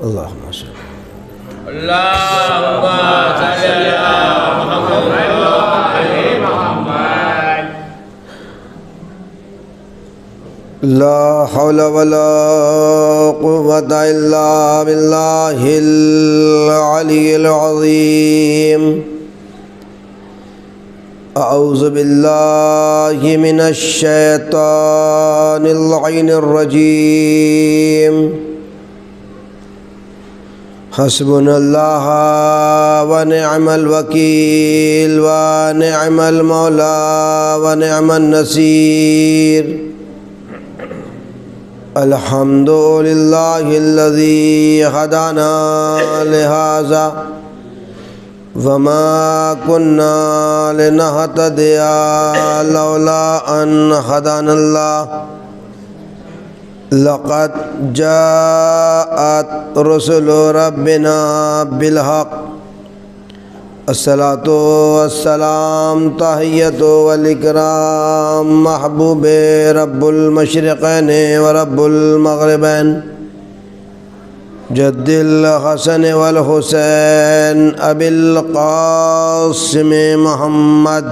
اللہم صلی اللهم صل على محمد وعلى محمد. لا حول ولا قوة إلا بالله العلي العظيم. أعوذ بالله من الشيطان اللعين الرجيم. حسبنا الله ونعم الوكيل ونعم المولى ونعم النصير. الحمد لله الذي هدانا لهذا وما كنا لنهتدي لولا أن هدانا الله. لقد جاءت رسل ربنا بالحق. الصلاة والسلام تحية والإكرام محبوب رب المشرقين ورب المغربين جد الحسن والحسين أبي القاسم محمد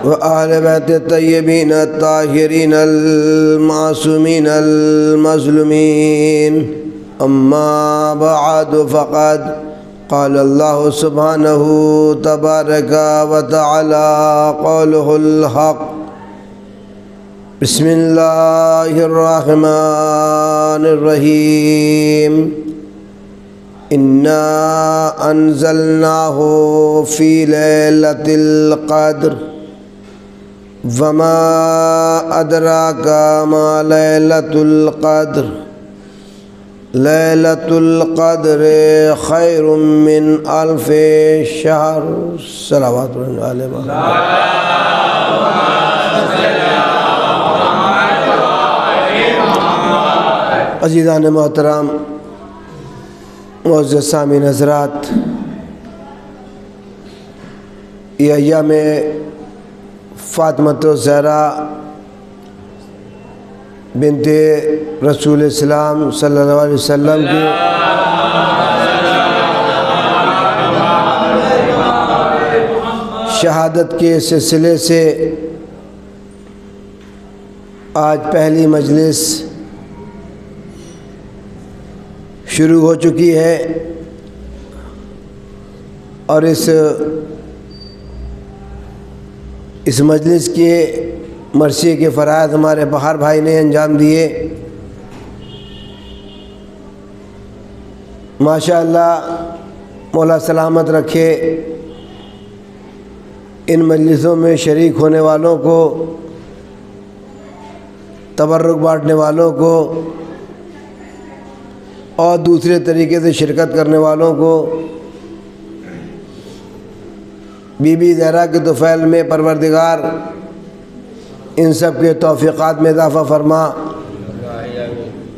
وآل بیت الطیبین الطاہرین المعصومین المظلومین. اما بعد فقد قال اللہ سبحانہ تبارک وتعالی قوله الحق. بسم اللہ الرحمن الرحیم. انا انزلناہ فی لیلۃ القدر وما ادراک ما لیلۃ القدر. لیلۃ القدر خیر من الف شہر. صلوات علیہ وسلم. عزیزان محترم، معزز سامعین حضرات، یہ ایام فاطمۃ الزہرا بنت رسول اسلام صلی اللہ علیہ وسلم کی شہادت کے سلسلے سے آج پہلی مجلس شروع ہو چکی ہے، اور اس مجلس کے مرثیے کے فرائض ہمارے بہار بھائی نے انجام دیے. ماشاءاللہ، مولا سلامت رکھے. ان مجلسوں میں شریک ہونے والوں کو، تبرک بانٹنے والوں کو اور دوسرے طریقے سے شرکت کرنے والوں کو بی بی زہرا کے طفیل میں پروردگار ان سب کے توفیقات میں اضافہ فرما.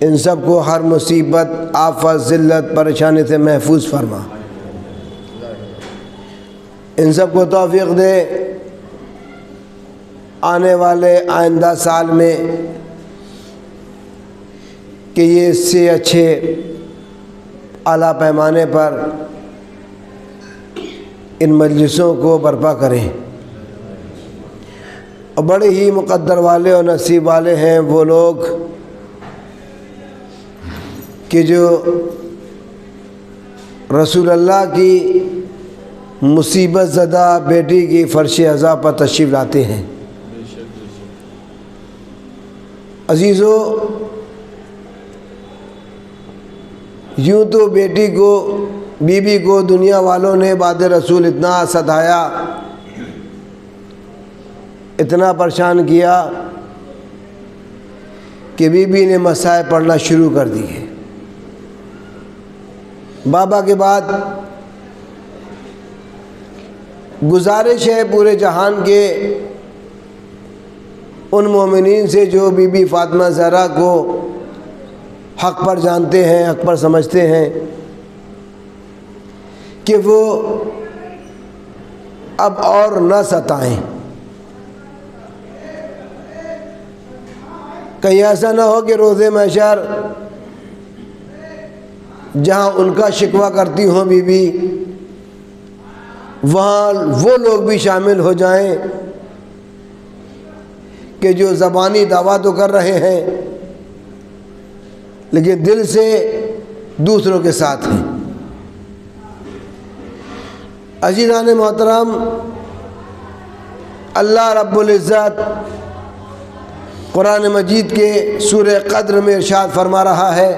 ان سب کو ہر مصیبت، آفت، ذلت، پریشانی سے محفوظ فرما. ان سب کو توفیق دے آنے والے آئندہ سال میں کہ یہ اس سے اچھے اعلیٰ پیمانے پر ان مجلسوں کو برپا کریں. اور بڑے ہی مقدر والے اور نصیب والے ہیں وہ لوگ کہ جو رسول اللہ کی مصیبت زدہ بیٹی کی فرش عزا پر تشریف لاتے ہیں. عزیزو، یوں تو بیٹی کو، بی بی کو دنیا والوں نے بعد رسول اتنا ستایا، اتنا پریشان کیا کہ بی بی نے مسائل پڑھنا شروع کر دیے. بابا کے بعد گزارش ہے پورے جہان کے ان مومنین سے جو بی بی فاطمہ زہرا کو حق پر جانتے ہیں، حق پر سمجھتے ہیں، کہ وہ اب اور نہ ستائیں. کہیں ایسا نہ ہو کہ روز محشر جہاں ان کا شکوہ کرتی ہوں بی بی وہاں وہ لوگ بھی شامل ہو جائیں کہ جو زبانی دعویٰ تو کر رہے ہیں لیکن دل سے دوسروں کے ساتھ ہیں۔ عزیزان محترم، اللہ رب العزت قرآن مجید کے سورہ قدر میں ارشاد فرما رہا ہے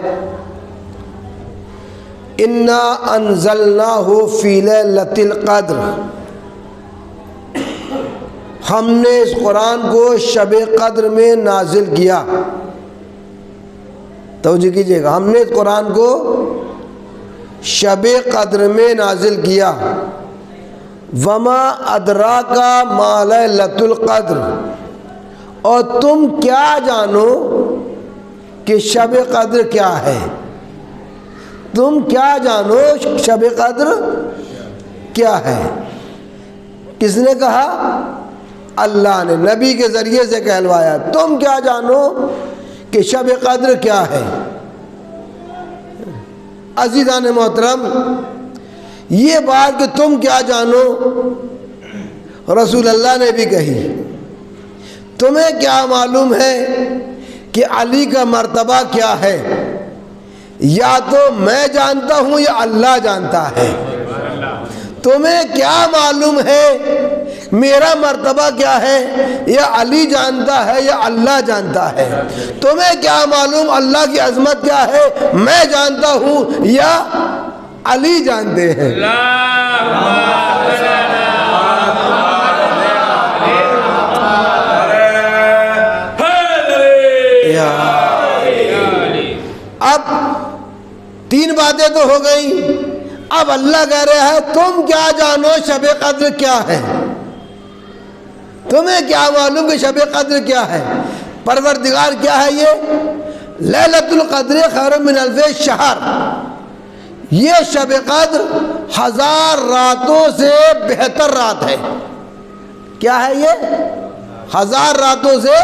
اِنَّا أَنزَلْنَاهُ فِي لَيْلَةِ الْقَدْرِ، ہم نے اس قرآن کو شب قدر میں نازل کیا۔ توجہ کیجئے گا، ہم نے اس قرآن کو شب قدر میں نازل کیا۔ وَمَا أَدْرَاكَ مَا لَيْلَةُ الْقَدْرِ، اور تم کیا جانو کہ شب قدر کیا ہے؟ تم کیا جانو شب قدر کیا ہے؟ کس نے کہا؟ اللہ نے نبی کے ذریعے سے کہلوایا، تم کیا جانو کہ شب قدر کیا ہے؟ عزیزان محترم، یہ بات کہ تم کیا جانو رسول اللہ نے بھی کہی۔ تمہیں کیا معلوم ہے کہ علی کا مرتبہ کیا ہے؟ یا تو میں جانتا ہوں یا اللہ جانتا ہے۔ تمہیں کیا معلوم ہے میرا مرتبہ کیا ہے؟ یا علی جانتا ہے یا اللہ جانتا ہے۔ تمہیں کیا معلوم اللہ کی عظمت کیا ہے؟ میں جانتا ہوں یا علی جانتے ہیں۔ اب تین باتیں تو ہو گئیں، اب اللہ کہہ رہا ہے تم کیا جانو شب قدر کیا ہے؟ تمہیں کیا معلوم کہ شب قدر کیا ہے؟ پروردگار کیا ہے یہ؟ لیلۃ القدر خیر من الف شہر، یہ شب قدر 1000 راتوں سے بہتر رات ہے۔ کیا ہے یہ؟ 1000 راتوں سے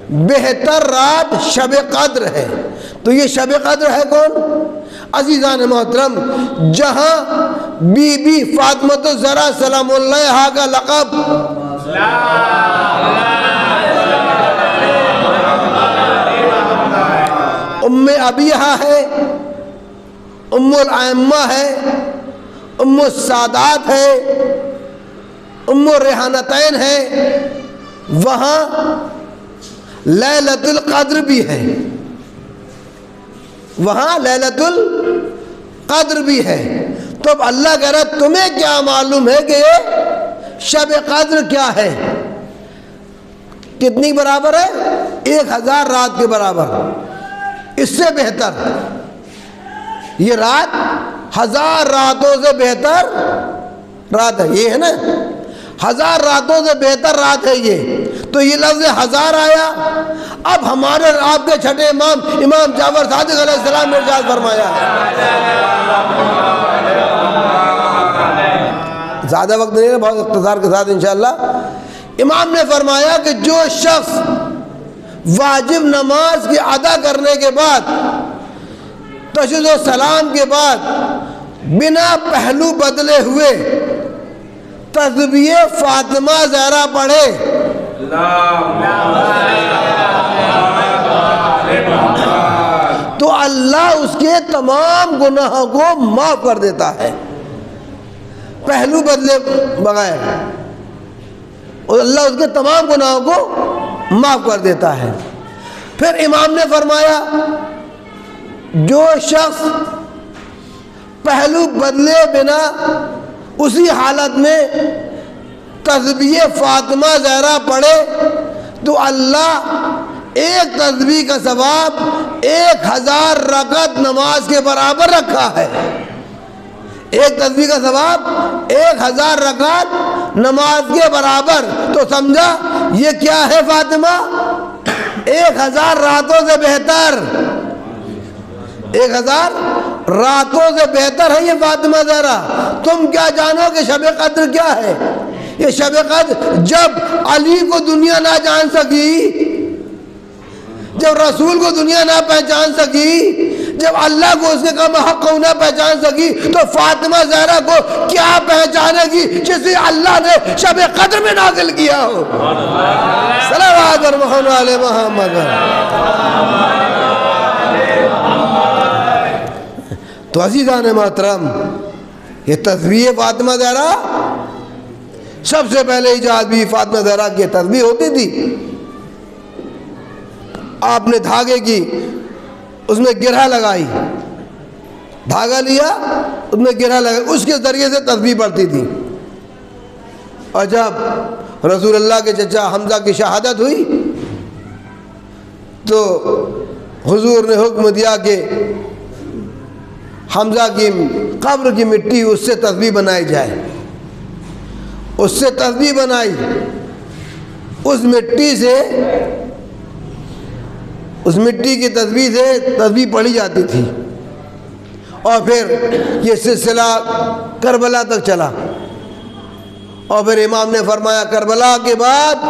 بہتر رات شب قدر ہے۔ تو یہ شب قدر ہے کون؟ عزیزان محترم، جہاں بی بی فاطمہ الزہرا سلام اللہ علیہا کا لقب ام ابیہا ہے، ام الائمہ ہے، ام السادات ہے، ام الریحانتین ہے، وہاں لیلۃ القدر بھی ہے، وہاں لیلۃ القدر بھی ہے۔ تو اب اللہ کہہ رہا ہے تمہیں کیا معلوم ہے کہ یہ شب قدر کیا ہے؟ کتنی برابر ہے؟ 1000 رات کے برابر، اس سے بہتر۔ یہ رات 1000 راتوں سے بہتر رات ہے، یہ ہے نا، 1000 راتوں سے بہتر رات ہے یہ۔ تو یہ لفظ 1000 آیا۔ اب ہمارے آپ کے چھٹے امام امام جعفر صادق علیہ السلام نے ارشاد فرمایا ہے، زیادہ وقت نہیں ہے، بہت اختصار کے ساتھ انشاءاللہ۔ امام نے فرمایا کہ جو شخص واجب نماز کی ادا کرنے کے بعد تشہد و سلام کے بعد بنا پہلو بدلے ہوئے تسبیح فاطمہ زہرا پڑھے تو اللہ اس کے تمام گناہوں کو معاف کر دیتا ہے، پہلو بدلے بغیر، اور اللہ اس کے تمام گناہوں کو معاف کر دیتا ہے۔ پھر امام نے فرمایا جو شخص پہلو بدلے بنا اسی حالت میں تسبیح فاطمہ زہرا پڑھے تو اللہ ایک تسبیح کا ثواب 1000 رکعت نماز کے برابر رکھا ہے۔ ایک تسبیح کا ثواب 1000 رکعت نماز کے برابر۔ تو سمجھا یہ کیا ہے فاطمہ؟ 1000 راتوں سے بہتر، 1000 راتوں سے بہتر ہے یہ فاطمہ زہرا۔ تم کیا جانو کہ شب قدر کیا ہے؟ یہ شب قدر جب علی کو دنیا نہ جان سکی، جب رسول کو دنیا نہ پہچان سکی، جب اللہ کو اس نے کہا حق کو نہ پہچان سکی، تو فاطمہ زہرا کو کیا پہچانے گی جسے اللہ نے شب قدر میں نازل کیا ہو؟ صلوات اور محمد علی محمد۔ تو عزیزان محترم، یہ تسبیح فاطمہ زہرا، سب سے پہلے ایجاد بھی فاطمہ زہرا کی تسبیح ہوتی تھی۔ آپ نے دھاگے کی اس میں گرہ لگائی، دھاگا لیا اس میں گرہ لگائی، اس کے ذریعے سے تسبیح پڑھتی تھی۔ اور جب رسول اللہ کے چچا حمزہ کی شہادت ہوئی تو حضور نے حکم دیا کہ حمزہ کی قبر کی مٹی اس سے تسبیح بنائی جائے۔ اس سے تسبیح بنائی، اس مٹی سے، اس مٹی کی تسبیح سے تسبیح پڑھی جاتی تھی۔ اور پھر یہ سلسلہ کربلا تک چلا، اور پھر امام نے فرمایا کربلا کے بعد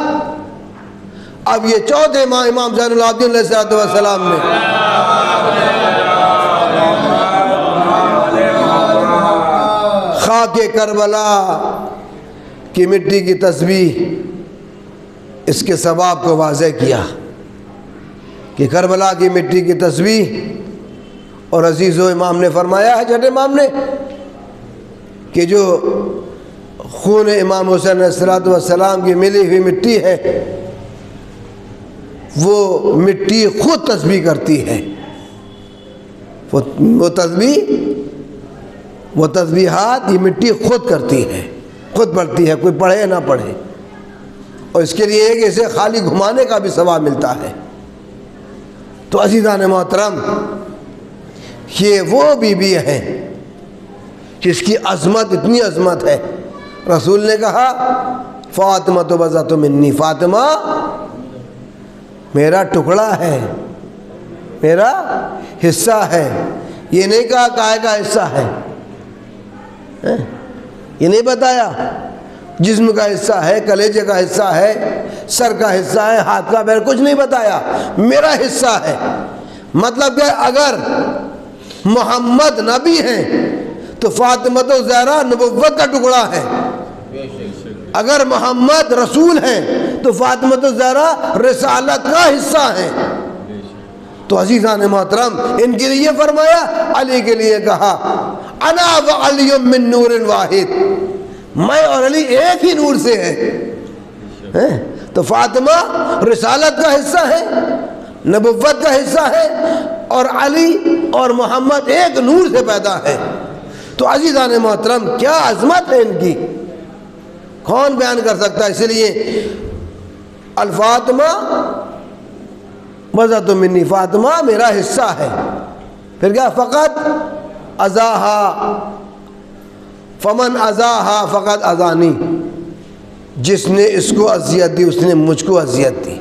اب یہ چوتھے امام زین العابدین علیہ السلام نے خاک کربلا کی مٹی کی تسبیح، اس کے ثواب کو واضح کیا کہ کربلا کی مٹی کی تسبیح۔ اور عزیزو، امام نے فرمایا ہے، چھٹے امام نے، کہ جو خون امام حسین علیہ السلام کی ملی ہوئی مٹی ہے، وہ مٹی خود تسبیح کرتی ہے۔ وہ تسبیحات یہ مٹی خود کرتی ہے، خود پڑھتی ہے، کوئی پڑھے نہ پڑھے۔ اور اس کے لیے ایک اسے خالی گھمانے کا بھی ثواب ملتا ہے۔ تو عزیزان محترم، یہ وہ بیوی ہیں جس کی عظمت، اتنی عظمت ہے، رسول نے کہا فاطمہ تو بضعۃ منی، فاطمہ میرا ٹکڑا ہے، میرا حصہ ہے۔ یہ نہیں کہا کائے کا حصہ ہے، یہ نہیں بتایا جسم کا حصہ ہے، کلیجے کا حصہ ہے، سر کا حصہ ہے، ہاتھ کا پیر، کچھ نہیں بتایا، میرا حصہ ہے۔ مطلب کہ اگر محمد نبی ہیں تو فاطمہ زہرا نبوت کا ٹکڑا ہے، اگر محمد رسول ہیں تو فاطمہ زہرا رسالت کا حصہ ہے۔ تو عزیزان محترم، ان کے لیے فرمایا، علی کے لیے کہا انا وعلی من نور واحد، میں اور علی ایک ہی نور سے ہیں۔ تو فاطمہ رسالت کا حصہ ہے، نبوت کا حصہ ہے، اور علی اور محمد ایک نور سے پیدا ہے۔ تو عزیزان محترم، کیا عظمت ہے ان کی، کون بیان کر سکتا ہے؟ اس لیے الفاطمہ بضعۃ منی، فاطمہ میرا حصہ ہے۔ پھر کیا؟ فقط ازاہا فمن ازاہا فقط ازانی، جس نے اس کو اذیت دی اس نے مجھ کو اذیت دی،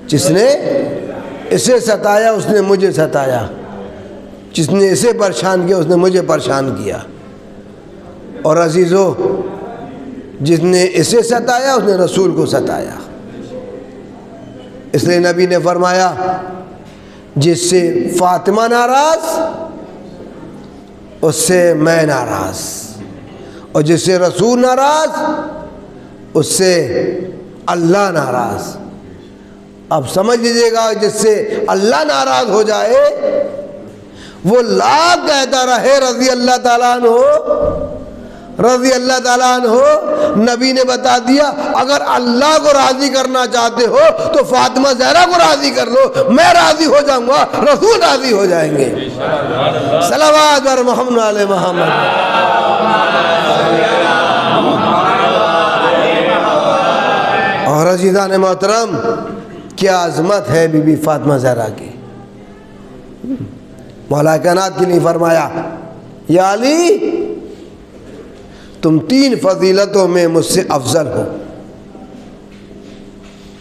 جس نے اسے ستایا اس نے مجھے ستایا، جس نے اسے پریشان کیا اس نے مجھے پریشان کیا۔ اور عزیزو، جس نے اسے ستایا اس نے رسول کو ستایا۔ اس لیے نبی نے فرمایا، جس سے فاطمہ ناراض اس سے میں ناراض، اور جس سے رسول ناراض اس سے اللہ ناراض۔ اب سمجھ لیجیے گا، جس سے اللہ ناراض ہو جائے وہ لاکھ کہتا رہے رضی اللہ تعالیٰ عنہ، رضی اللہ تعالیٰ عنہ، نبی نے بتا دیا اگر اللہ کو راضی کرنا چاہتے ہو تو فاطمہ زہرا کو راضی کر لو، میں راضی ہو جاؤں گا، رسول راضی ہو جائیں گے۔ صلوات بر محمد علی محمد۔ اور عزیزان محترم، کیا عظمت ہے بی بی فاطمہ زہرا کی۔ مولا کائنات کے لیے فرمایا، یا علی تم 3 فضیلتوں میں مجھ سے افضل ہو،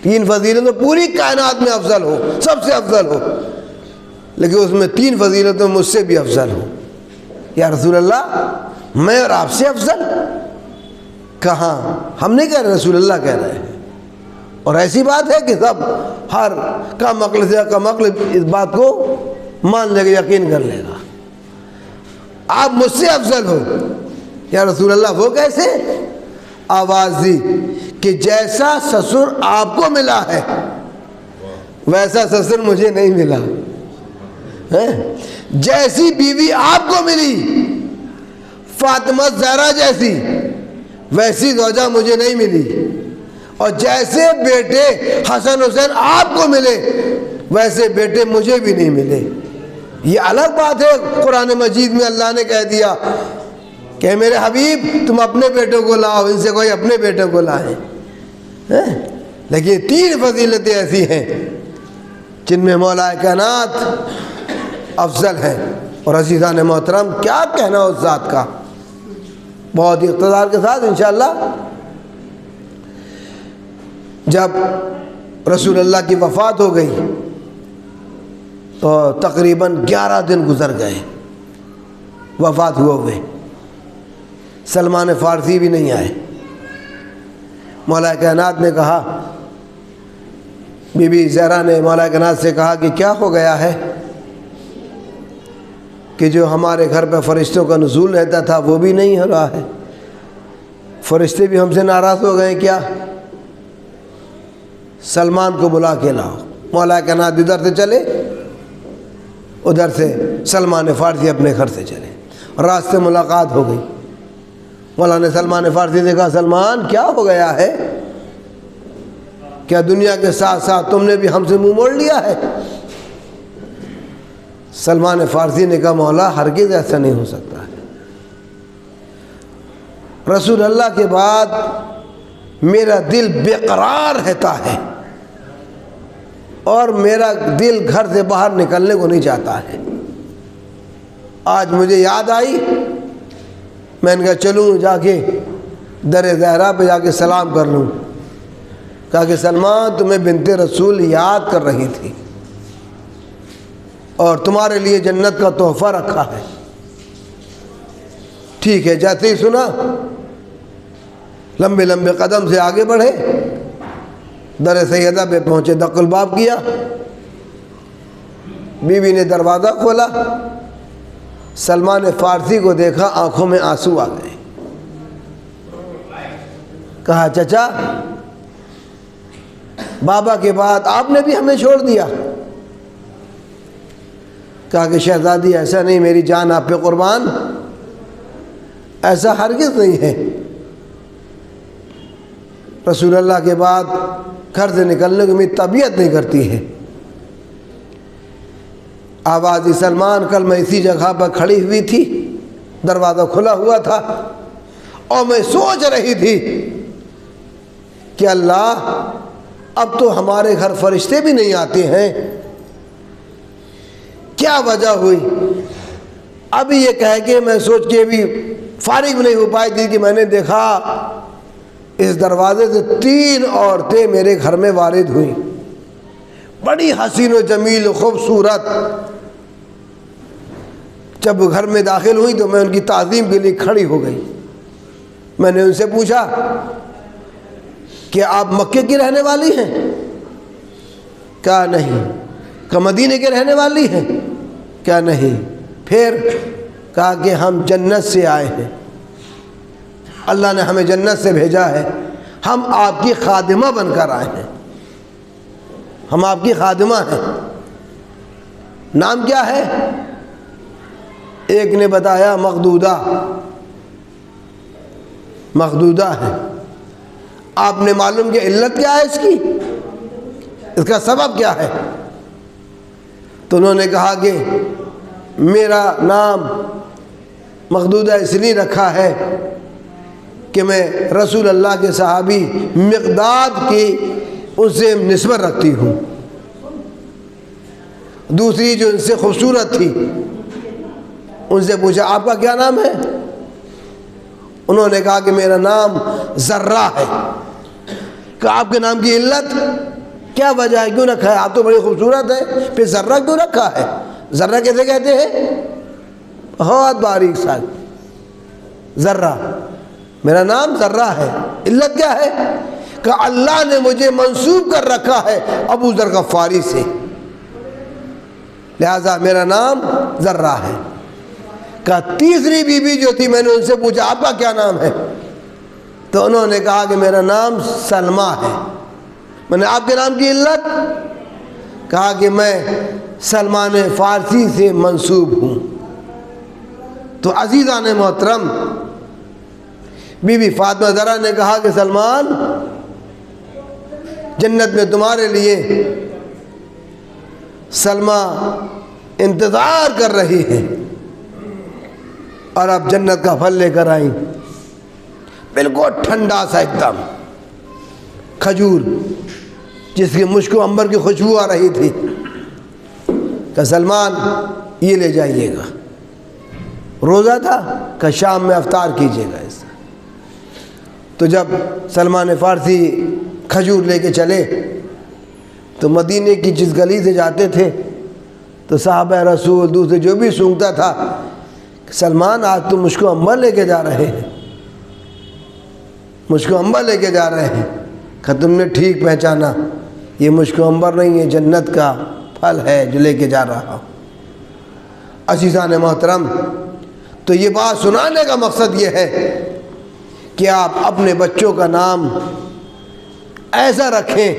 3 فضیلتوں پوری کائنات میں افضل ہو، سب سے افضل ہو، لیکن اس میں 3 فضیلتوں مجھ سے بھی افضل ہو۔ یا رسول اللہ، میں اور آپ سے افضل؟ کہاں؟ ہم نہیں کہہ رہے، رسول اللہ کہہ رہے ہیں۔ اور ایسی بات ہے کہ سب ہر کم عقل سے کم عقل اس بات کو مان لے گا، یقین کر لے گا۔ آپ مجھ سے افضل ہو یا رسول اللہ، وہ کیسے؟ آواز دی کہ جیسا سسر آپ کو ملا ہے ویسا سسر مجھے نہیں ملا، جیسی بیوی آپ کو ملی فاطمہ زہرا جیسی، ویسی زوجہ مجھے نہیں ملی، اور جیسے بیٹے حسن حسین آپ کو ملے ویسے بیٹے مجھے بھی نہیں ملے۔ یہ الگ بات ہے، قرآن مجید میں اللہ نے کہہ دیا کہ میرے حبیب تم اپنے بیٹوں کو لاؤ، ان سے کوئی اپنے بیٹوں کو لائے۔ لیکن تین فضیلتیں ایسی ہیں جن میں مولا کائنات افضل ہے۔ اور عزیزان محترم، کیا کہنا اس ذات کا، بہت ہی اقتدار کے ساتھ انشاءاللہ۔ جب رسول اللہ کی وفات ہو گئی تو تقریباً 11 دن گزر گئے وفات ہوئے، سلمان فارسی بھی نہیں آئے۔ مولا کائنات نے کہا، بی بی زہرا نے مولا کائنات سے کہا کہ کیا ہو گیا ہے کہ جو ہمارے گھر پہ فرشتوں کا نزول رہتا تھا وہ بھی نہیں ہو رہا ہے، فرشتے بھی ہم سے ناراض ہو گئے کیا؟ سلمان کو بلا کے لاؤ۔ مولا کائنات ادھر سے چلے، ادھر سے سلمان فارسی اپنے گھر سے چلے، راستے ملاقات ہو گئی۔ مولا نے سلمان فارسی سے کہا، سلمان کیا ہو گیا ہے؟ کیا دنیا کے ساتھ ساتھ تم نے بھی ہم سے منہ موڑ لیا ہے؟ سلمان فارسی نے کہا، مولا ہرگز ایسا نہیں ہو سکتا ہے، رسول اللہ کے بعد میرا دل بے قرار رہتا ہے اور میرا دل گھر سے باہر نکلنے کو نہیں چاہتا ہے۔ آج مجھے یاد آئی، میں نے کہا چلوں جا کے در زہرا پہ جا کے سلام کر لوں۔ کہا کہ سلمان تمہیں بنت رسول یاد کر رہی تھی اور تمہارے لیے جنت کا تحفہ رکھا ہے۔ ٹھیک ہے، جیسے ہی سنا لمبے لمبے قدم سے آگے بڑھے، در سیدہ پہ پہنچے، دق الباب کیا، بیوی نے دروازہ کھولا، سلمان فارسی کو دیکھا، آنکھوں میں آنسو آ گئے۔ کہا چچا بابا کے بعد آپ نے بھی ہمیں چھوڑ دیا؟ کہا کہ شہزادی ایسا نہیں، میری جان آپ پہ قربان، ایسا ہرگز نہیں ہے۔ رسول اللہ کے بعد گھر سے نکلنے کی میری طبیعت نہیں کرتی ہے۔ آواز سلمان، کل میں اسی جگہ پر کھڑی ہوئی تھی، دروازہ کھلا ہوا تھا اور میں سوچ رہی تھی کہ اللہ اب تو ہمارے گھر فرشتے بھی نہیں آتے ہیں، کیا وجہ ہوئی؟ ابھی یہ کہہ کے میں سوچ کے بھی فارغ نہیں ہو پائی تھی کہ میں نے دیکھا اس دروازے سے 3 عورتیں میرے گھر میں وارد ہوئیں، بڑی حسین و جمیل و خوبصورت۔ جب وہ گھر میں داخل ہوئی تو میں ان کی تعظیم کے لیے کھڑی ہو گئی۔ میں نے ان سے پوچھا کہ آپ مکے کی رہنے والی ہیں؟ کہا نہیں۔ کہ مدینے کے رہنے والی ہیں؟ کہا نہیں۔ پھر کہا کہ ہم جنت سے آئے ہیں، اللہ نے ہمیں جنت سے بھیجا ہے، ہم آپ کی خادمہ بن کر آئے ہیں، ہم آپ کی خادمہ ہیں۔ نام کیا ہے؟ ایک نے بتایا مخدودہ، مخدودہ ہے۔ آپ نے معلوم کہ علت کیا ہے اس کی، اس کا سبب کیا ہے؟ تو انہوں نے کہا کہ میرا نام مخدودہ اس لیے رکھا ہے کہ میں رسول اللہ کے صحابی مقداد کی ان سے نسبت رکھتی ہوں۔ دوسری جو ان سے خوبصورت تھی، ان سے پوچھا آپ کا کیا نام ہے؟ انہوں نے کہا کہ میرا نام ذرہ ہے۔ کہ آپ کے نام کی علت کیا وجہ ہے، کیوں رکھا ہے؟ آپ تو بڑی خوبصورت ہے، پھر ذرہ کیوں رکھا ہے؟ ذرہ کیسے کہتے ہیں؟ بہت باریک سا ذرہ، میرا نام ذرہ ہے، علت کیا ہے؟ کہ اللہ نے مجھے منسوب کر رکھا ہے ابو ذر غفاری سے، لہذا میرا نام ذرہ ہے۔ کہا تیسری بیوی جو تھی، میں نے ان سے پوچھا آپ کا کیا نام ہے؟ تو انہوں نے کہا کہ میرا نام سلمہ ہے۔ میں نے آپ کے نام کی علت؟ کہا کہ میں سلمان فارسی سے منسوب ہوں۔ تو عزیزان محترم، بی بی فاطمہ زہرا نے کہا کہ سلمان، جنت میں تمہارے لیے سلمہ انتظار کر رہی ہے، اور اب جنت کا پھل لے کر آئیں، بالکل ٹھنڈا سا ایک دم کھجور جس کی مشک و عنبر کی خوشبو آ رہی تھی۔ کہ سلمان یہ لے جائیے گا، روزہ تھا کہ شام میں افطار کیجیے گا اس سے۔ تو جب سلمان فارسی کھجور لے کے چلے تو مدینے کی جس گلی سے جاتے تھے تو صحابہ رسول دوسرے جو بھی سونگتا تھا کہ سلمان آج تم مشک و عنبر لے کے جا رہے ہیں، مشک و عنبر لے کے جا رہے ہیں۔ کہ تم نے ٹھیک پہچانا، یہ مشک و عنبر نہیں ہے، جنت کا پھل ہے جو لے کے جا رہا ہوں۔ عزیزان محترم، تو یہ بات سنانے کا مقصد یہ ہے کہ آپ اپنے بچوں کا نام ایسا رکھیں،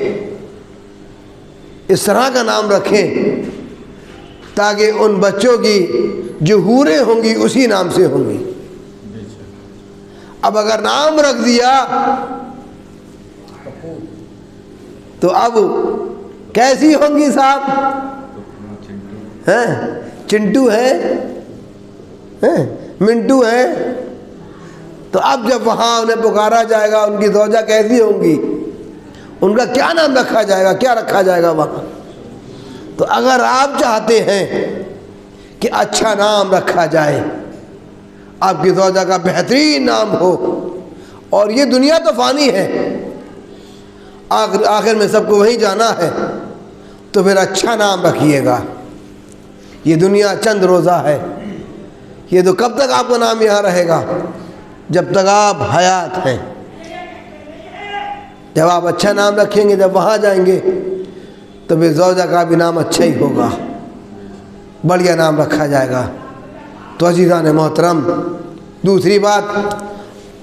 اس طرح کا نام رکھیں تاکہ ان بچوں کی جو حوریں ہوں گی اسی نام سے ہوں گی۔ اب اگر نام رکھ دیا تو اب کیسی ہوں گی صاحب؟ چنٹو ہے، منٹو ہے، تو اب جب وہاں انہیں پکارا جائے گا ان کی زوجہ کیسی ہوں گی، ان کا کیا نام رکھا جائے گا، کیا رکھا جائے گا وہاں؟ تو اگر آپ چاہتے ہیں کہ اچھا نام رکھا جائے، آپ کی زوجہ کا بہترین نام ہو، اور یہ دنیا تو فانی ہے، آخر میں سب کو وہیں جانا ہے، تو پھر اچھا نام رکھیے گا۔ یہ دنیا چند روزہ ہے، یہ تو کب تک آپ کا نام یہاں رہے گا؟ جب تک آپ حیات ہیں۔ جب آپ اچھا نام رکھیں گے، جب وہاں جائیں گے تو پھر زوجہ کا بھی نام اچھا ہی ہوگا، بڑھیا نام رکھا جائے گا۔ تو عزیزان محترم، دوسری بات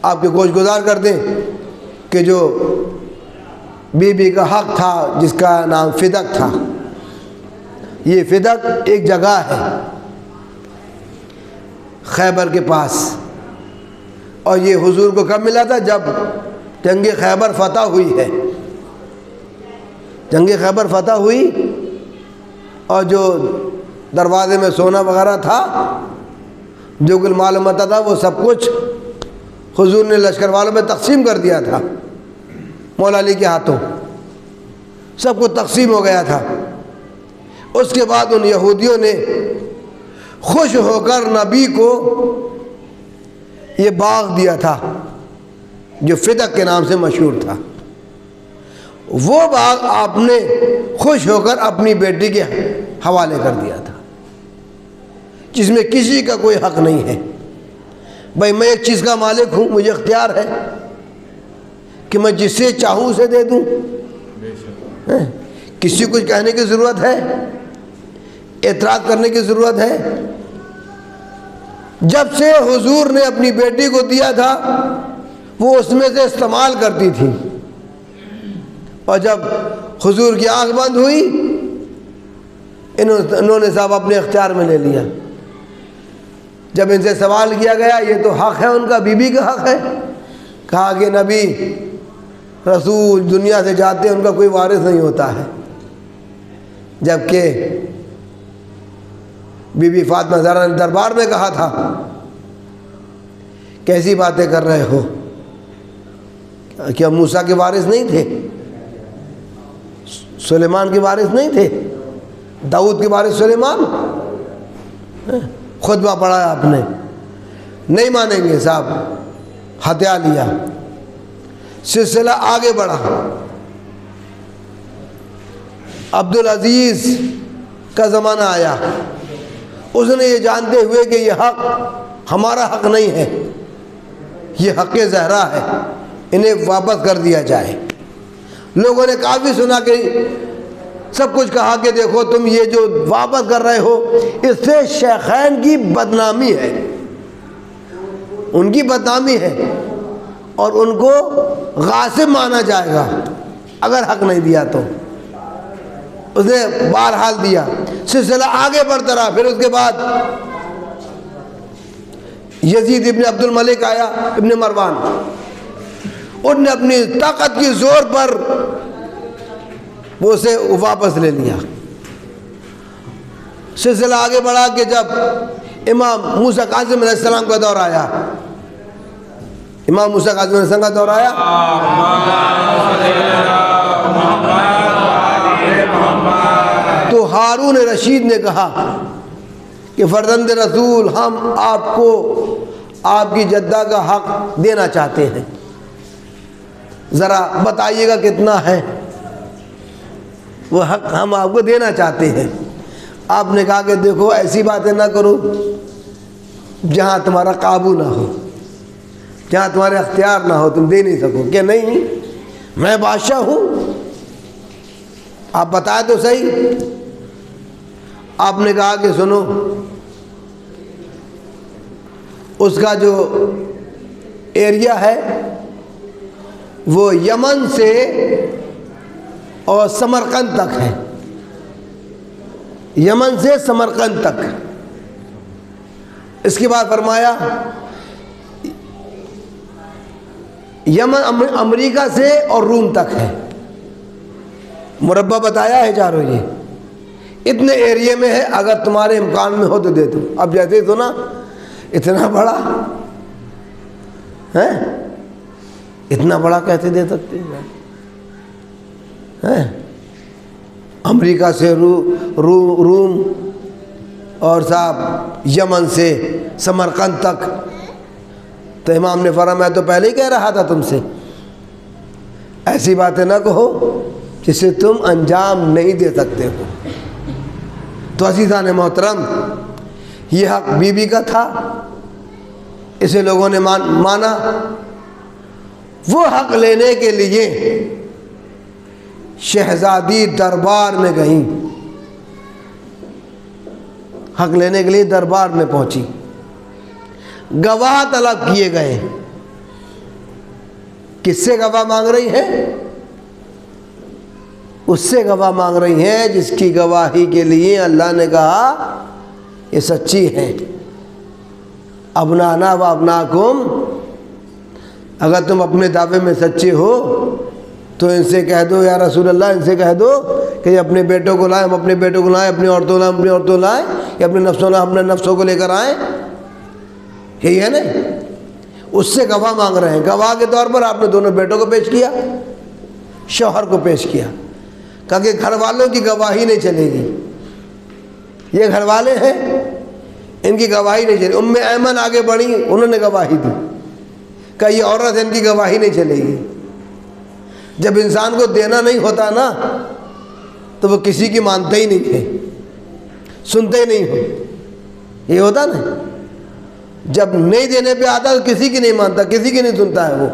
آپ کے گوش گزار کر دیں کہ جو بی بی کا حق تھا جس کا نام فدق تھا، یہ فدق ایک جگہ ہے خیبر کے پاس، اور یہ حضور کو کب ملا تھا؟ جب جنگ خیبر فتح ہوئی ہے۔ جنگ خیبر فتح ہوئی اور جو دروازے میں سونا وغیرہ تھا، جو کل معلوم ہوتا تھا، وہ سب کچھ حضور نے لشکر والوں میں تقسیم کر دیا تھا، مولا علی کے ہاتھوں سب کچھ تقسیم ہو گیا تھا۔ اس کے بعد ان یہودیوں نے خوش ہو کر نبی کو یہ باغ دیا تھا جو فدق کے نام سے مشہور تھا۔ وہ باغ آپ نے خوش ہو کر اپنی بیٹی کے حوالے کر دیا تھا، جس میں کسی کا کوئی حق نہیں ہے۔ بھائی میں ایک چیز کا مالک ہوں، مجھے اختیار ہے کہ میں جس سے چاہوں اسے دے دوں، کسی کچھ کہنے کی ضرورت ہے، اعتراض کرنے کی ضرورت ہے؟ جب سے حضور نے اپنی بیٹی کو دیا تھا وہ اس میں سے استعمال کرتی تھی، اور جب حضور کی آنکھ بند ہوئی انہوں نے صاحب اپنے اختیار میں لے لیا۔ جب ان سے سوال کیا گیا یہ تو حق ہے ان کا، بی بی کا حق ہے، کہا کہ نبی رسول دنیا سے جاتے ہیں ان کا کوئی وارث نہیں ہوتا ہے، جبکہ بی بی فاطمہ زہرا نے دربار میں کہا تھا کیسی باتیں کر رہے ہو، کیا موسیٰ کے وارث نہیں تھے، سلیمان کے وارث نہیں تھے، داؤد کے وارث سلیمان؟ خطبہ پڑھا آپ نے، نہیں مانیں گے صاحب، ہتھیا لیا، سلسلہ آگے بڑھا۔ عبدالعزیز کا زمانہ آیا، اس نے یہ جانتے ہوئے کہ یہ حق ہمارا حق نہیں ہے، یہ حق زہرا ہے، انہیں واپس کر دیا جائے۔ لوگوں نے کافی سنا کہ سب کچھ کہا کہ دیکھو تم یہ جو واپس کر رہے ہو اس سے شیخین کی بدنامی ہے، ان کی بدنامی ہے، اور ان کو غاصب مانا جائے گا اگر حق نہیں دیا تو۔ اس نے بہرحال دیا، سلسلہ آگے بڑھتا رہا۔ پھر اس کے بعد یزید ابن عبد الملک آیا، ابن مروان، ان نے اپنی طاقت کی زور پر وہ اسے واپس لے لیا۔ سلسلہ آگے بڑھا کہ جب امام موسیٰ کاظم علیہ السلام کا دور آیا، امام موسیٰ کاظم علیہ السلام کا دور آیا، تو ہارون رشید نے کہا کہ فرزند رسول ہم آپ کو آپ کی جدہ کا حق دینا چاہتے ہیں، ذرا بتائیے گا کتنا ہے وہ حق ہم آپ کو دینا چاہتے ہیں۔ آپ نے کہا کہ دیکھو ایسی باتیں نہ کرو جہاں تمہارا قابو نہ ہو، جہاں تمہارے اختیار نہ ہو، تم دے نہیں سکو۔ کہ نہیں میں بادشاہ ہوں، آپ بتائے تو صحیح۔ آپ نے کہا کہ سنو، اس کا جو ایریا ہے وہ یمن سے اور سمرقند تک ہے، یمن سے سمرقند تک۔ اس کے بعد فرمایا یمن امریکہ سے اور روم تک ہے، مربع بتایا ہے چاروں، یہ اتنے ایریے میں ہے، اگر تمہارے امکان میں ہو تو دے دو۔ اب جیسے ہی سنا اتنا بڑا ہے، اتنا بڑا کیسے دے سکتے ہیں؟ امریکہ سے روم اور صاحب یمن سے سمرقند تک۔ تو امام نے فرمایا میں تو پہلے ہی کہہ رہا تھا تم سے ایسی باتیں نہ کہو جسے تم انجام نہیں دے سکتے ہو۔ تو عزیزان محترم، یہ حق بی بی کا تھا، اسے لوگوں نے مانا۔ وہ حق لینے کے لیے شہزادی دربار میں گئیں، حق لینے کے لیے دربار میں پہنچی، گواہ طلب کیے گئے۔ کس سے گواہ مانگ رہی ہے؟ اس سے گواہ مانگ رہی ہیں جس کی گواہی کے لیے اللہ نے کہا یہ سچی ہے۔ ابنانا و ابناکم، اگر تم اپنے دعوے میں سچے ہو تو ان سے کہہ دو یا رسول اللہ، ان سے کہہ دو کہ یہ اپنے بیٹوں کو لائیں، ہم اپنے بیٹوں کو لائیں، اپنی عورتوں لائیں، اپنی عورتوں لائیں، یا اپنے نفسوں لائیں، اپنے نفسوں کو لے کر آئیں۔ یہی ہے نا، اس سے گواہ مانگ رہے ہیں۔ گواہ کے طور پر آپ نے دونوں بیٹوں کو پیش کیا، شوہر کو پیش کیا، کہا کہ گھر والوں کی گواہی نہیں چلے گی، یہ گھر والے ہیں، ان کی گواہی نہیں چلے گی۔ ام ایمن آگے بڑھی، انہوں نے گواہی دی، کہا یہ عورت ان کی گواہی نہیں چلے گی۔ جب انسان کو دینا نہیں ہوتا نا تو وہ کسی کی مانتے ہی نہیں تھے، سنتے ہی نہیں ہو، یہ ہوتا نا، جب نہیں دینے پہ آتا تو کسی کی نہیں مانتا، کسی کی نہیں سنتا ہے وہ۔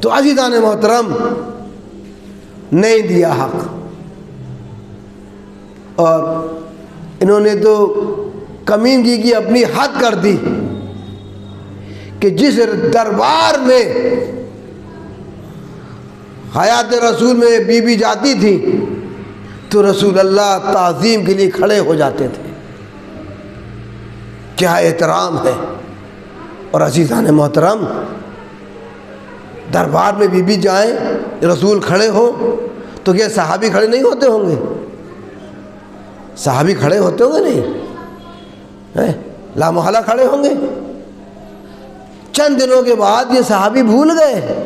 تو عزیزان محترم، نہیں دیا حق، اور انہوں نے تو کمینگی کی اپنی حد کر دی کہ جس دربار میں حیات رسول میں بی بی جاتی تھی تو رسول اللہ تعظیم کے لیے کھڑے ہو جاتے تھے۔ کیا احترام ہے! اور عزیزان محترم، دربار میں بی بی جائیں، رسول کھڑے ہوں تو کیا صحابی کھڑے نہیں ہوتے ہوں گے؟ صحابی کھڑے ہوتے ہوں گے نہیں؟ لا محالہ کھڑے ہوں گے۔ چند دنوں کے بعد یہ صحابی بھول گئے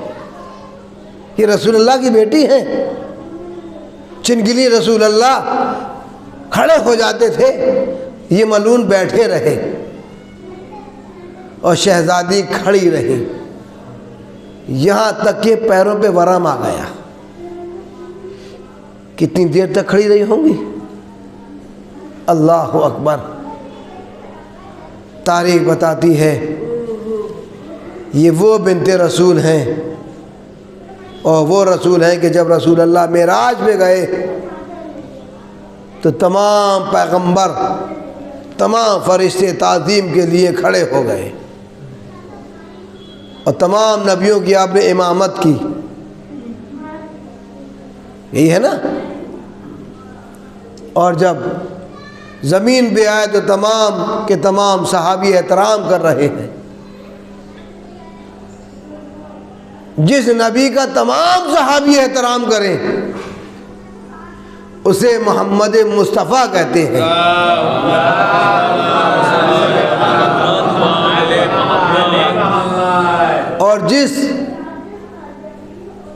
کہ رسول اللہ کی بیٹی ہیں، جن کے لیے رسول اللہ کھڑے ہو جاتے تھے، یہ ملعون بیٹھے رہے اور شہزادی کھڑی رہی، یہاں تک کہ پیروں پہ ورم آ گیا۔ کتنی دیر تک کھڑی رہی ہوں گی؟ اللہ اکبر! تاریخ بتاتی ہے یہ وہ بنت رسول ہیں اور وہ رسول ہیں کہ جب رسول اللہ معراج پہ گئے تو تمام پیغمبر تمام فرشتے تعظیم کے لیے کھڑے ہو گئے اور تمام نبیوں کی آپ نے امامت کی. یہی ہے نا. اور جب زمین پہ آئے تو تمام کے تمام صحابی احترام کر رہے ہیں. جس نبی کا تمام صحابی احترام کریں اسے محمد مصطفیٰ کہتے ہیں. اور جس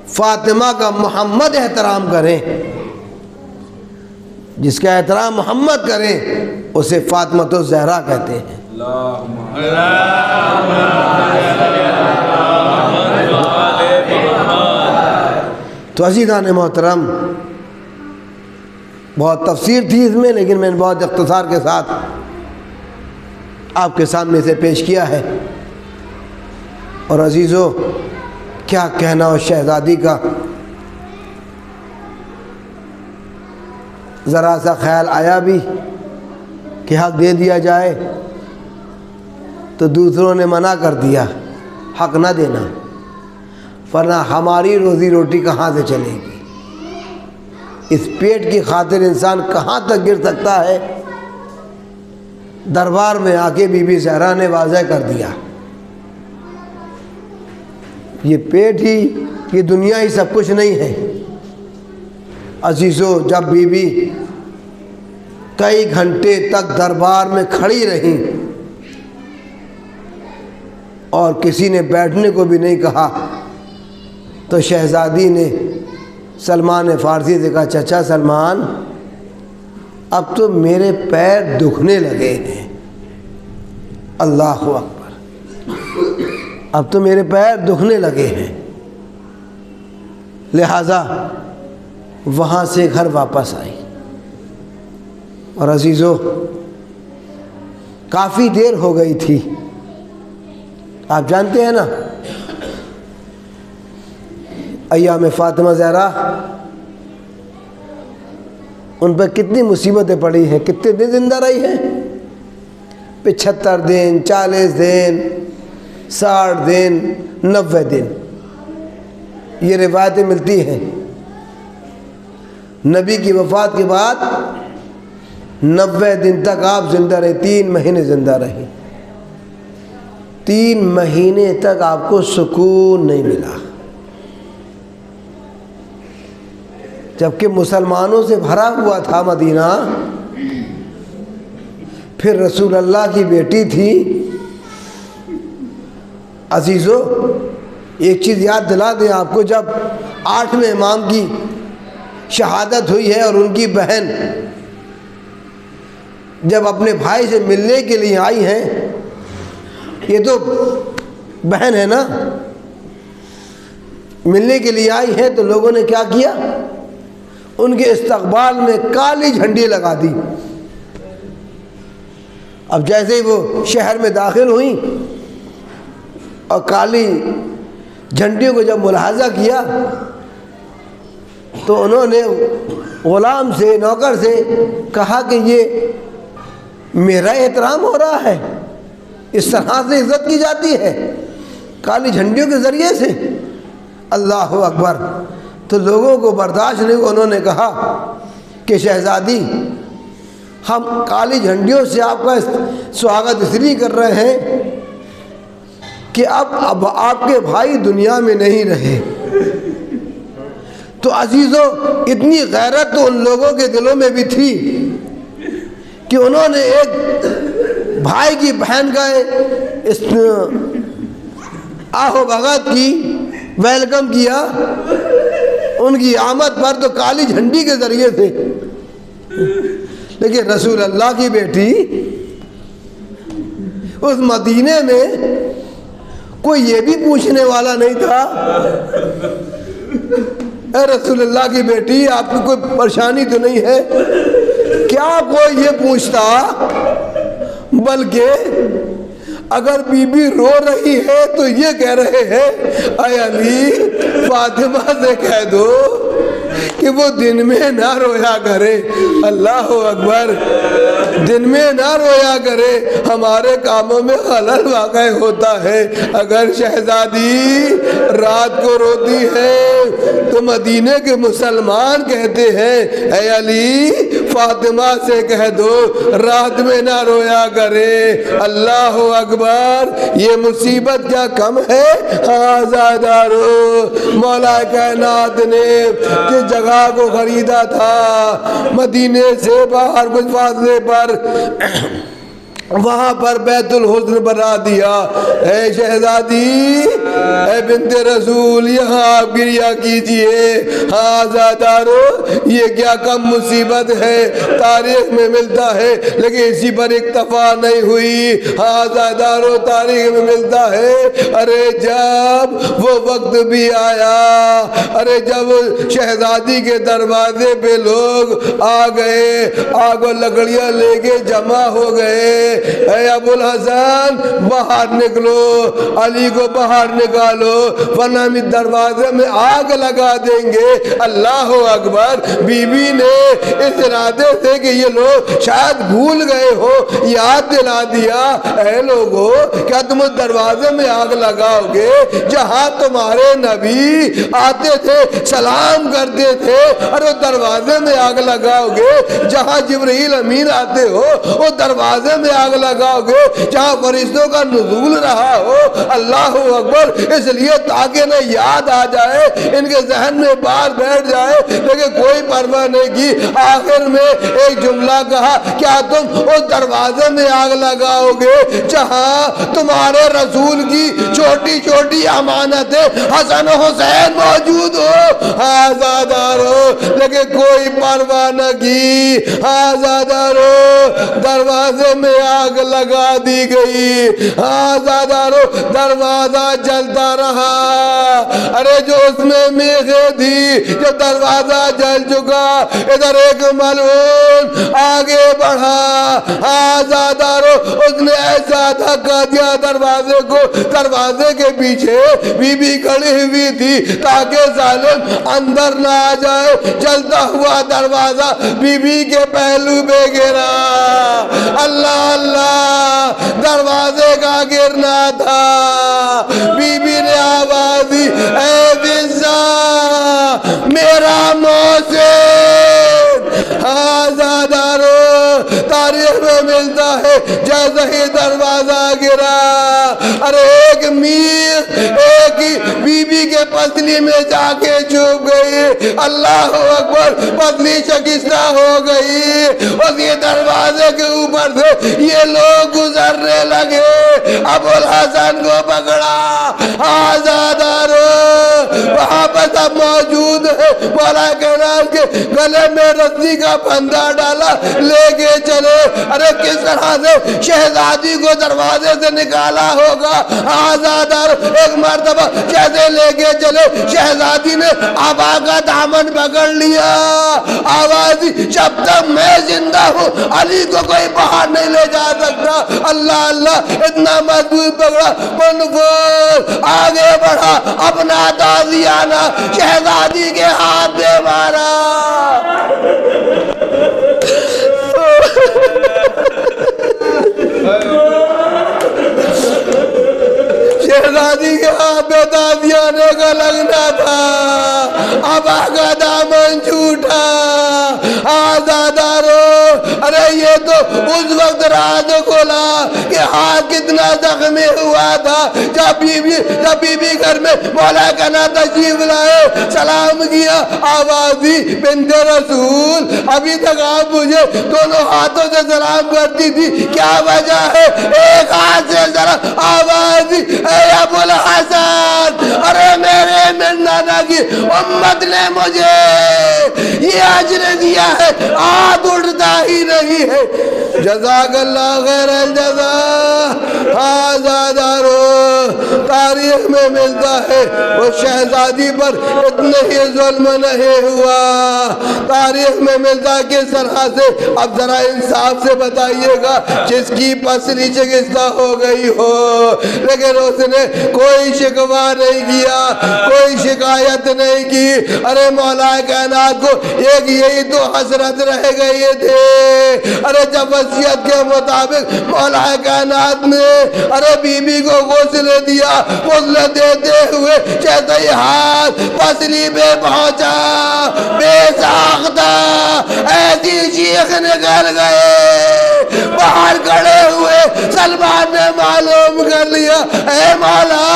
فاطمہ کا محمد احترام کریں، جس کا احترام محمد کریں اسے فاطمۃ الزہرا کہتے ہیں. تو عزیزان محترم، بہت تفسیر تھی اس میں، لیکن میں نے بہت اختصار کے ساتھ آپ کے سامنے سے پیش کیا ہے. اور عزیزو، کیا کہنا اس شہزادی کا. ذرا سا خیال آیا بھی کہ حق دے دیا جائے تو دوسروں نے منع کر دیا حق نہ دینا، ورنہ ہماری روزی روٹی کہاں سے چلے گی. اس پیٹ کی خاطر انسان کہاں تک گر سکتا ہے. دربار میں آ کے بی بی زہرا نے واضح کر دیا یہ پیٹ ہی، یہ دنیا ہی سب کچھ نہیں ہے. عزیزو، جب بی بی کئی گھنٹے تک دربار میں کھڑی رہیں اور کسی نے بیٹھنے کو بھی نہیں کہا تو شہزادی نے سلمان فارسی سے کہا، چچا سلمان، اب تو میرے پیر دکھنے لگے ہیں. اللہ اکبر، اب تو میرے پیر دکھنے لگے ہیں. لہذا وہاں سے گھر واپس آئی. اور عزیزو، کافی دیر ہو گئی تھی. آپ جانتے ہیں نا ایام فاطمہ زہرا، ان پہ کتنی مصیبتیں پڑی ہیں، کتنے دن زندہ رہی ہیں. 75 دن، 40 دن، 60 دن، 90 دن، یہ روایتیں ملتی ہیں. نبی کی وفات کے بعد 90 دن تک آپ زندہ رہے. 3 مہینے زندہ رہے. 3 مہینے تک آپ کو سکون نہیں ملا، جبکہ مسلمانوں سے بھرا ہوا تھا مدینہ. پھر رسول اللہ کی بیٹی تھی. عزیزو، ایک چیز یاد دلا دیں آپ کو، جب 8ویں امام کی شہادت ہوئی ہے اور ان کی بہن جب اپنے بھائی سے ملنے کے لیے آئی ہیں، یہ تو بہن ہے نا، ملنے کے لیے آئی ہیں، تو لوگوں نے کیا کیا، ان کے استقبال میں کالی جھنڈی لگا دی. اب جیسے ہی وہ شہر میں داخل ہوئیں اور کالی جھنڈیوں کو جب ملاحظہ کیا تو انہوں نے غلام سے، نوکر سے کہا کہ یہ میرا احترام ہو رہا ہے، اس طرح سے عزت کی جاتی ہے کالی جھنڈیوں کے ذریعے سے. اللہ اکبر. تو لوگوں کو برداشت نہیں ہوا. انہوں نے کہا کہ شہزادی، ہم کالی جھنڈیوں سے آپ کا سواگت اس لیے کر رہے ہیں کہ اب آپ کے بھائی دنیا میں نہیں رہے. تو عزیزو، اتنی غیرت تو ان لوگوں کے دلوں میں بھی تھی کہ انہوں نے ایک بھائی کی بہن کا آہو بھگت کی، ویلکم کیا. ان کی آمد پر تو کالی جھنڈی کے ذریعے سے. لیکن رسول اللہ کی بیٹی، اس مدینے میں کوئی یہ بھی پوچھنے والا نہیں تھا، اے رسول اللہ کی بیٹی، آپ کی کوئی پریشانی تو نہیں ہے؟ کیا کوئی یہ پوچھتا؟ بلکہ اگر بی بی رو رہی ہے تو یہ کہہ رہے ہیں اے علی فاطمہ سے کہہ دو کہ وہ دن میں نہ رویا کرے. اللہ اکبر. دن میں نہ رویا کرے, ہمارے کاموں میں خلل واقع ہوتا ہے. اگر شہزادی رات کو روتی ہے تو مدینے کے مسلمان کہتے ہیں اے علی فاطمہ سے کہہ دو رات میں نہ رویا کرے. اللہ اکبر. یہ مصیبت کیا کم ہے؟ ہاں زادارو, مولا کائنات نے جس جگہ کو خریدا تھا مدینے سے باہر کچھ فاصلے پر, وہاں پر بیت الحسن بنا دیا. اے شہزادی, اے بنت رسول, یہاں آپ گریہ کیجئے. ہاں زادارو, یہ کیا کم مصیبت ہے, تاریخ میں ملتا ہے لیکن اسی پر اکتفا نہیں ہوئی. ہاں زادارو, تاریخ میں ملتا ہے ارے جب وہ وقت بھی آیا, ارے جب شہزادی کے دروازے پہ لوگ آ گئے, آگ و لکڑیاں لے کے جمع ہو گئے. اے ابو الحسن باہر نکلو, علی کو باہر نکالو ورنہ ہم دروازے میں آگ لگا دیں گے. اللہ اکبر. بی بی نے اس ارادے سے کہ یہ لوگ شاید بھول گئے ہو یاد دلا دیا, اے لوگو کیا تم اس دروازے میں آگ لگاؤ گے جہاں تمہارے نبی آتے تھے سلام کرتے تھے, اور وہ دروازے میں آگ لگاؤ گے جہاں جبرائیل امین آتے ہو, وہ دروازے میں آگ لگاؤ گے جہاں فرشتوں کا نزول رہا ہو. اللہ اکبر. اس لیے تاکہ نہ یاد آ جائے, ان کے ذہن میں بات بیٹھ جائے, لیکن کوئی پرواہ نہیں کی. آخر میں ایک جملہ کہا کیا تم اس دروازے میں آگ لگاؤ گے جہاں تمہارے رسول کی چھوٹی چھوٹی امانتیں حسن و حسین موجود ہو؟ ہاں زادارو, لیکن کوئی پرواہ نہ کی. ہاں زادارو, دروازے میں آگ لگا دی گئی. ہاں زادارو, دروازہ جلتا رہا. ارے جو اس میں میخیں تھی, جب دروازہ جل چکا, ادھر ایک ملعون آگے بڑھا. ہاں زادارو, اس نے ایسا دھکا دیا دروازے کو, دروازے کے پیچھے بی بی کھڑی ہوئی تھی تاکہ ظالم اندر نہ آ جائے. جلتا ہوا دروازہ بی بی کے پہلو پہ گرا. اللہ اللہ, دروازے کا گرنا تھا. بی بی نے آواز دی اے وزا میرا محسن. ہاں زادارو, تاریخ میں ملتا ہے جیسے ہی دروازہ گرا, ارے ایک میخ ایک بی بی کے پسلی میں جا کے چھپ گئی. اللہ اکبر. پسلی شکستہ ہو گئی. اسی دروازے کے اوپر سے یہ لوگ گزرنے لگے. ابو الحسن کو پکڑا. آزادارو, وہاں پر سب موجود ہے. مولا کائنات کے گلے میں رسی کا پھندا ڈالا, لے کے چلے. ارے کس طرح سے شہزادی کو دروازے سے نکالا ہوگا. آزادارو, ایک مرتبہ جیسے لے کے چلے, شہزادی نے آبا کا دامن پکڑ لیا. آواز جب تک میں زندہ ہوں علی کو کوئی باہر نہیں لے جا سکتا. اللہ اللہ, اتنا مضبوط پکڑا, منفور آگے بڑھا, اپنا تازیانہ شہزادی کے ہاتھ میں مارا. شہزادی کے ہاتھ میں تازیانے کا لگنا تھا. ابا کا دامن چھوٹا. آزادارو, ارے یہ تو اس وقت راز کھلا کہ ہاتھ کتنا زخمی ہوا تھا جب بی بی گھر میں مولا کائنات تشریف لائے, سلام کیا. آواز دی بنت رسول, ابھی تک آپ مجھے دونوں ہاتھوں سے سلام کرتی تھی, کیا وجہ ہے؟ ایک ہاتھ سے ذرا. آواز دی اے ابو الحسن, ارے میرے نانا کی امت نے مجھے یہ اجر دیا ہے, ہاتھ اٹھتا ہی نہیں. گئی ہے۔ جزاک اللہ خیر الجزا۔ آزادارو تاریخ میں ملتا ہے وہ شہزادی پر اتنے ہی ظلم نہیں ہوا۔ تاریخ میں ملتا ہے کس طرح سے، اب ذرا انصاف سے بتائیے گا، جس کی پسلی شکستہ ہو گئی ہو لیکن اس نے کوئی شکوہ نہیں کیا، کوئی شکایت نہیں کی۔ ارے مولا کائنات کو ایک یہی تو حسرت رہ گئی تھے۔ ارے جب وصیت کے مطابق مولا کائنات نے ارے بی بی کو غسل دیا، غسل دیتے ہوئے جیسے ہی ہاتھ پسلی پہ پہنچا، بے ساختہ ایسی چیخ نکل گئے۔ باہر کھڑے ہوئے سلمان نے معلوم کر لیا، اے مولا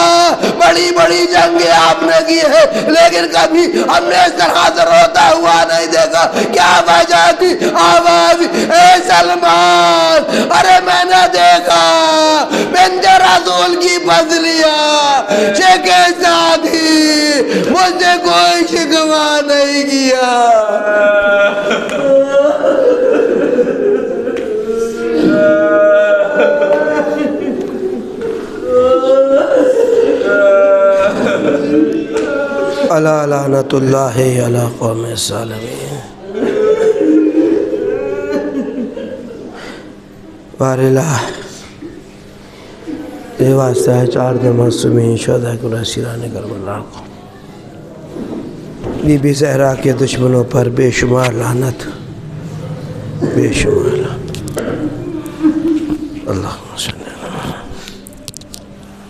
بڑی بڑی جنگیں آپ نے کی ہے لیکن کبھی ہم نے اس طرح سے روتا ہوا نہیں دیکھا، کیا وجہ تھی؟ آواز، اے سلمان ارے میں نے دیکھا بنت رسول کی پسلیاں شکستہ تھی، مجھ سے کوئی شکوہ نہیں کیا۔ الا لعنت اللہ علی قوم الظالمین۔ باراللہ یہ واسطہ ہے 4 معصومین شہداء کو اسیران کربلا کو، بی بی زہرا کے دشمنوں پر بے شمار لعنت، بے شمار لعنت۔ اللہ